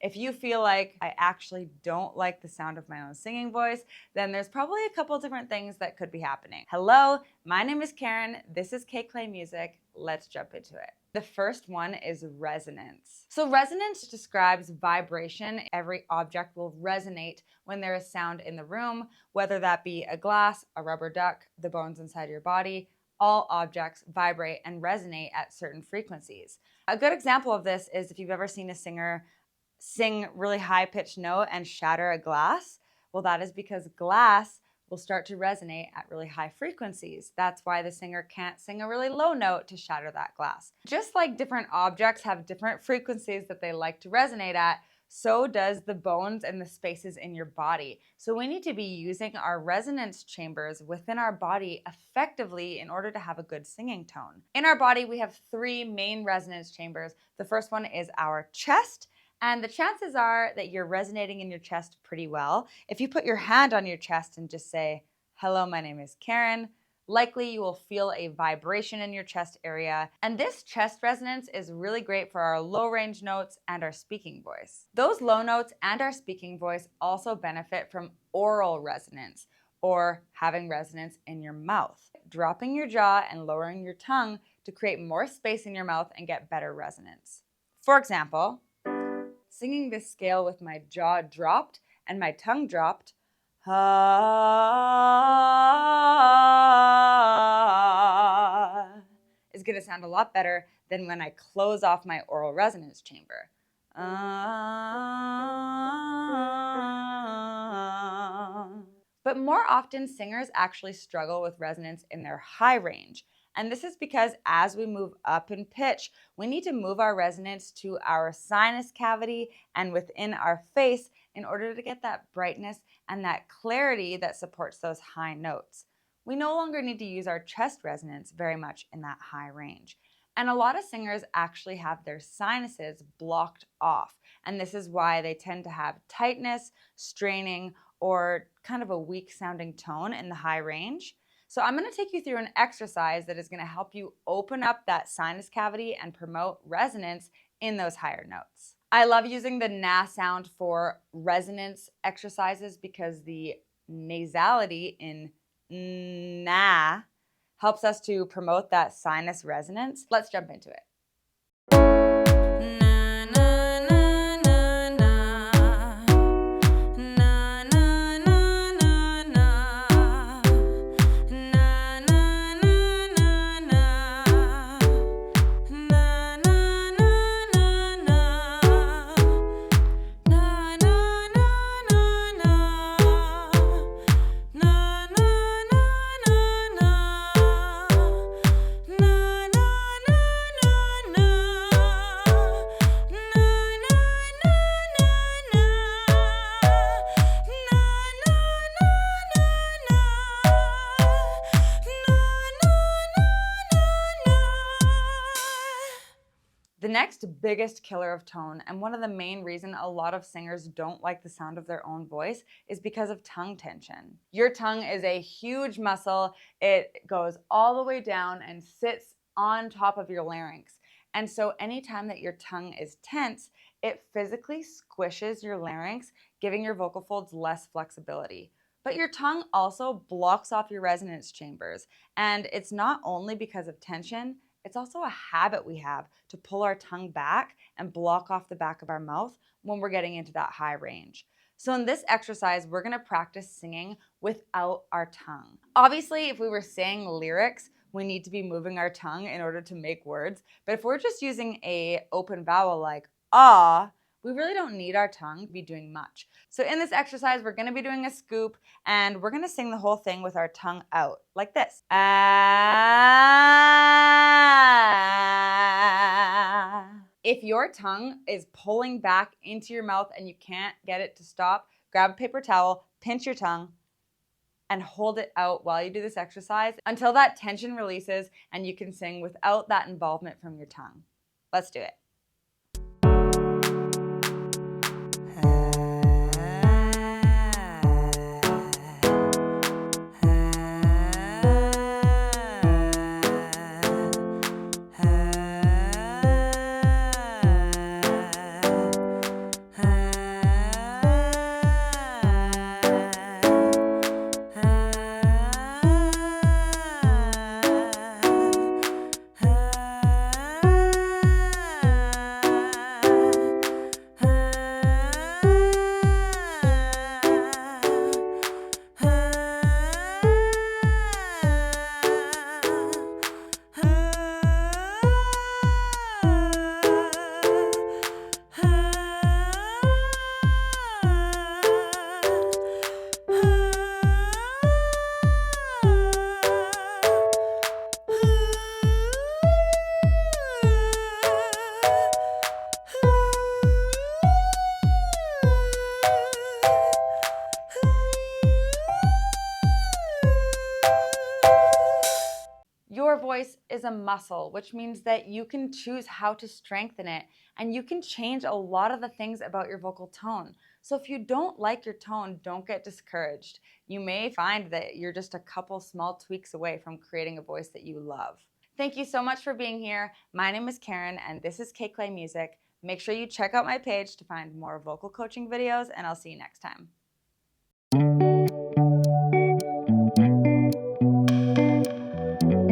If you feel like I actually don't like the sound of my own singing voice, then there's probably a couple different things that could be happening. Hello, my name is Karen. This is K-Clay Music. Let's jump into it. The first one is resonance. So resonance describes vibration. Every object will resonate when there is sound in the room, whether that be a glass, a rubber duck, the bones inside your body. All objects vibrate and resonate at certain frequencies. A good example of this is if you've ever seen a singer sing really high-pitched note and shatter a glass. Well, that is because glass will start to resonate at really high frequencies. That's why the singer can't sing a really low note to shatter that glass. Just like different objects have different frequencies that they like to resonate at, so does the bones and the spaces in your body. So we need to be using our resonance chambers within our body effectively in order to have a good singing tone. In our body, we have 3 main resonance chambers. The first one is our chest, and the chances are that you're resonating in your chest pretty well. If you put your hand on your chest and just say, "Hello, my name is Karen," likely you will feel a vibration in your chest area. And this chest resonance is really great for our low range notes and our speaking voice. Those low notes and our speaking voice also benefit from oral resonance, or having resonance in your mouth. Dropping your jaw and lowering your tongue to create more space in your mouth and get better resonance. For example, singing this scale with my jaw dropped and my tongue dropped is going to sound a lot better than when I close off my oral resonance chamber. But more often, singers actually struggle with resonance in their high range. And this is because as we move up in pitch, we need to move our resonance to our sinus cavity and within our face in order to get that brightness and that clarity that supports those high notes. We no longer need to use our chest resonance very much in that high range. And a lot of singers actually have their sinuses blocked off. And this is why they tend to have tightness, straining, or kind of a weak sounding tone in the high range. So I'm going to take you through an exercise that is going to help you open up that sinus cavity and promote resonance in those higher notes. I love using the na sound for resonance exercises because the nasality in na helps us to promote that sinus resonance. Let's jump into it. The next biggest killer of tone, and one of the main reasons a lot of singers don't like the sound of their own voice, is because of tongue tension. Your tongue is a huge muscle. It goes all the way down and sits on top of your larynx. And so anytime that your tongue is tense, it physically squishes your larynx, giving your vocal folds less flexibility. But your tongue also blocks off your resonance chambers. And it's not only because of tension, it's also a habit we have to pull our tongue back and block off the back of our mouth when we're getting into that high range. So in this exercise, we're going to practice singing without our tongue. Obviously, if we were saying lyrics, we need to be moving our tongue in order to make words. But if we're just using an open vowel like ah, we really don't need our tongue to be doing much. So in this exercise, we're going to be doing a scoop, and we're going to sing the whole thing with our tongue out, like this. Ah. If your tongue is pulling back into your mouth and you can't get it to stop, grab a paper towel, pinch your tongue, and hold it out while you do this exercise until that tension releases and you can sing without that involvement from your tongue. Let's do it. is a muscle, which means that you can choose how to strengthen it, and you can change a lot of the things about your vocal tone. So if you don't like your tone, don't get discouraged. You may find that you're just a couple small tweaks away from creating a voice that you love. Thank you so much for being here. My name is Karen, and this is K Clay Music. Make sure you check out my page to find more vocal coaching videos, and I'll see you next time.